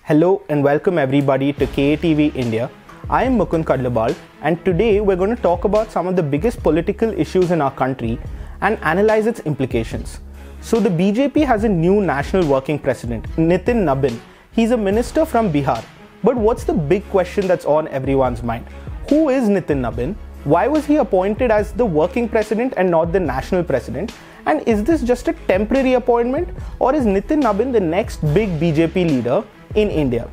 Hello and welcome everybody to KATV India. I am Mukund Kadlabal and today we're going to talk about some of the biggest political issues in our country and analyze its implications. So the BJP has a new national working president, Nitin Nabin. He's a minister from Bihar. But what's the big question that's on everyone's mind? Who is Nitin Nabin? Why was he appointed as the working president and not the national president? And is this just a temporary appointment or is Nitin Nabin the next big BJP leader in India?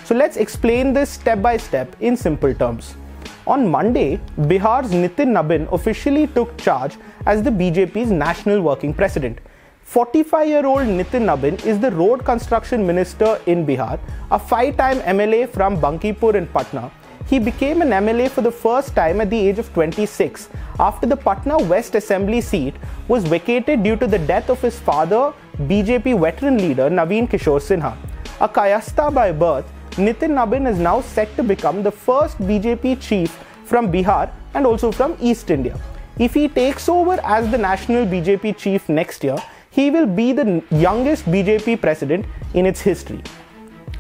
So let's explain this step by step in simple terms. On Monday, Bihar's Nitin Nabin officially took charge as the BJP's national working president. 45-year-old Nitin Nabin is the road construction minister in Bihar, a 5-time MLA from Bankipur in Patna. He became an MLA for the first time at the age of 26 after the Patna West Assembly seat was vacated due to the death of his father, BJP veteran leader Naveen Kishore Sinha. A Kayastha by birth, Nitin Nabin is now set to become the first BJP chief from Bihar and also from East India. If he takes over as the national BJP chief next year, he will be the youngest BJP president in its history.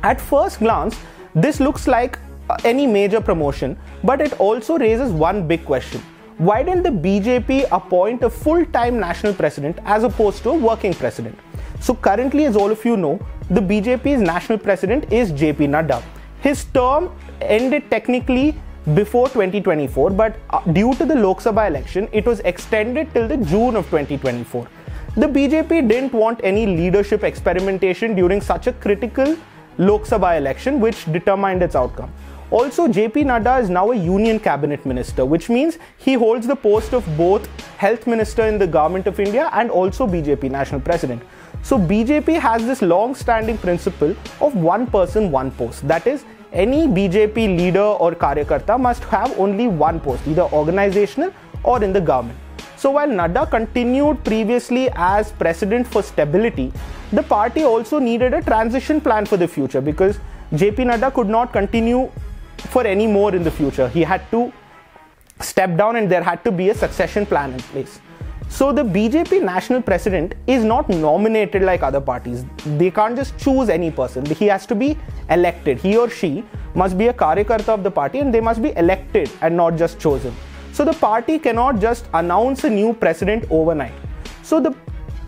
At first glance, this looks like any major promotion, but it also raises one big question. Why didn't the BJP appoint a full-time national president as opposed to a working president? So currently, as all of you know, the BJP's national president is JP Nadda. His term ended technically before 2024, but due to the Lok Sabha election, it was extended till the June of 2024. The BJP didn't want any leadership experimentation during such a critical Lok Sabha election, which determined its outcome. Also, JP Nadda is now a union cabinet minister, which means he holds the post of both health minister in the government of India and also BJP national president. So BJP has this long-standing principle of one person, one post. That is, any BJP leader or karyakarta must have only one post, either organizational or in the government. So while Nadda continued previously as president for stability, the party also needed a transition plan for the future because JP Nadda could not continue for any more in the future. He had to step down and there had to be a succession plan in place. So the BJP national president is not nominated like other parties. They can't just choose any person. He has to be elected. He or she must be a karyakarta of the party and they must be elected and not just chosen. So the party cannot just announce a new president overnight. So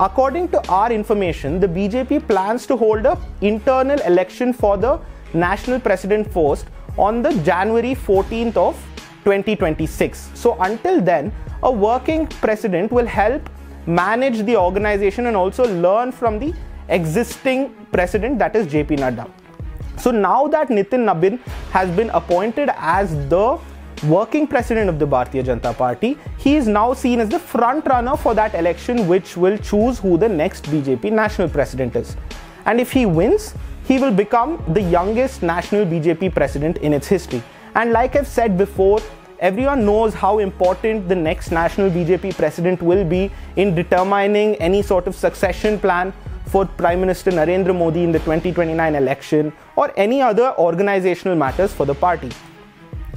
according to our information, the BJP plans to hold an internal election for the national president post on the January 14th of 2026. So until then, a working president will help manage the organization and also learn from the existing president, that is JP Nadda. So now that Nitin Nabin has been appointed as the working president of the Bharatiya Janata Party, he is now seen as the front runner for that election which will choose who the next BJP national president is. And if he wins, he will become the youngest national BJP president in its history. And like I've said before, everyone knows how important the next national BJP president will be in determining any sort of succession plan for Prime Minister Narendra Modi in the 2029 election or any other organizational matters for the party.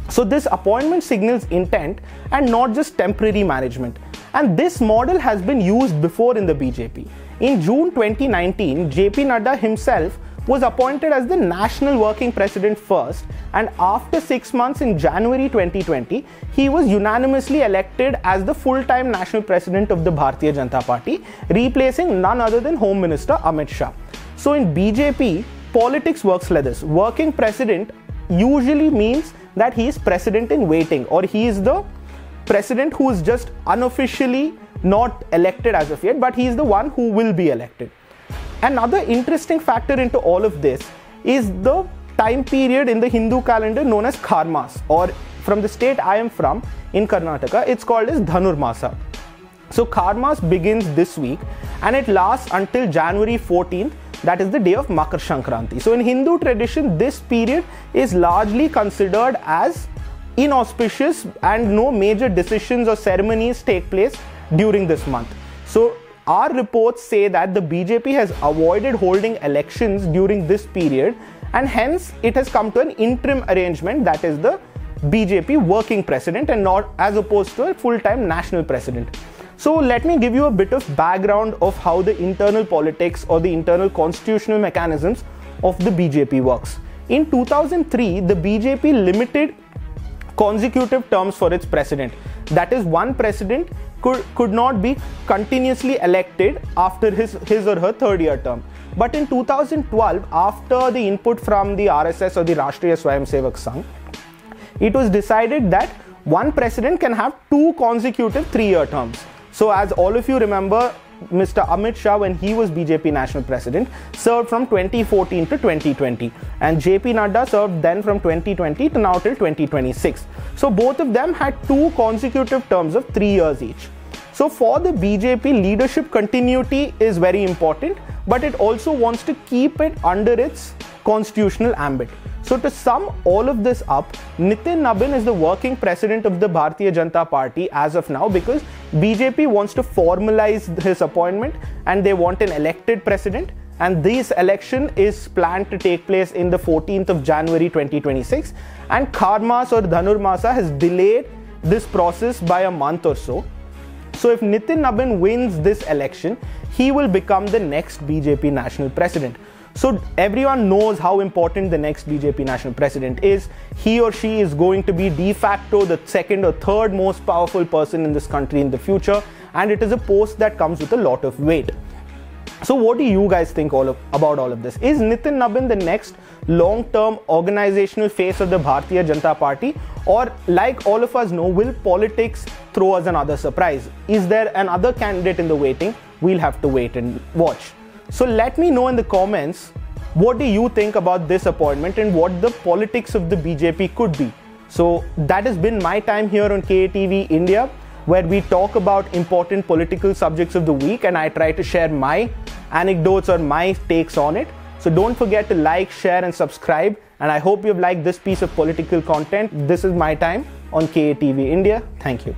So this appointment signals intent and not just temporary management. And this model has been used before in the BJP. In June 2019, JP Nadda himself was appointed as the national working president first, and after 6 months in January 2020, he was unanimously elected as the full-time national president of the Bharatiya Janata Party, replacing none other than Home Minister Amit Shah. So in BJP, politics works like this. Working president usually means that he is president in waiting, or he is the president who is just unofficially not elected as of yet, but he is the one who will be elected. Another interesting factor into all of this is the time period in the Hindu calendar known as Kharmas, or from the state I am from in Karnataka, it's called as Dhanurmasa. So Kharmas begins this week and it lasts until January 14th, that is the day of Makar Sankranti. So in Hindu tradition, this period is largely considered as inauspicious and no major decisions or ceremonies take place during this month. So our reports say that the BJP has avoided holding elections during this period and hence it has come to an interim arrangement, that is the BJP working president and not as opposed to a full-time national president. So let me give you a bit of background of how the internal politics or the internal constitutional mechanisms of the BJP works. In 2003, the BJP limited consecutive terms for its president. That is, one president could not be continuously elected after his or her third-year term. But in 2012, after the input from the RSS or the Rashtriya Swayamsevak Sangh, it was decided that one president can have 2 consecutive 3-year terms. So as all of you remember, Mr. Amit Shah, when he was BJP national president, served from 2014 to 2020, and JP Nadda served then from 2020 to now till 2026. So both of them had 2 consecutive terms of 3 years each. So for the BJP, leadership continuity is very important, but it also wants to keep it under its constitutional ambit. So to sum all of this up, Nitin Nabin is the working president of the Bharatiya Janata Party as of now, because BJP wants to formalize his appointment and they want an elected president, and this election is planned to take place in the 14th of January 2026, and Kharmas or Dhanurmasa has delayed this process by a month or so. So if Nitin Nabin wins this election, he will become the next BJP national president. So everyone knows how important the next BJP national president is. He or she is going to be de facto the second or third most powerful person in this country in the future, and it is a post that comes with a lot of weight. So what do you guys think about all of this? Is Nitin Nabin the next long-term organizational face of the Bharatiya Janata Party? Or, like all of us know, will politics throw us another surprise? Is there another candidate in the waiting? We'll have to wait and watch. So let me know in the comments, what do you think about this appointment and what the politics of the BJP could be? So that has been my time here on KATV India, where we talk about important political subjects of the week and I try to share my anecdotes or my takes on it. So don't forget to like, share and subscribe, and I hope you've liked this piece of political content. This is my time on KATV India. Thank you.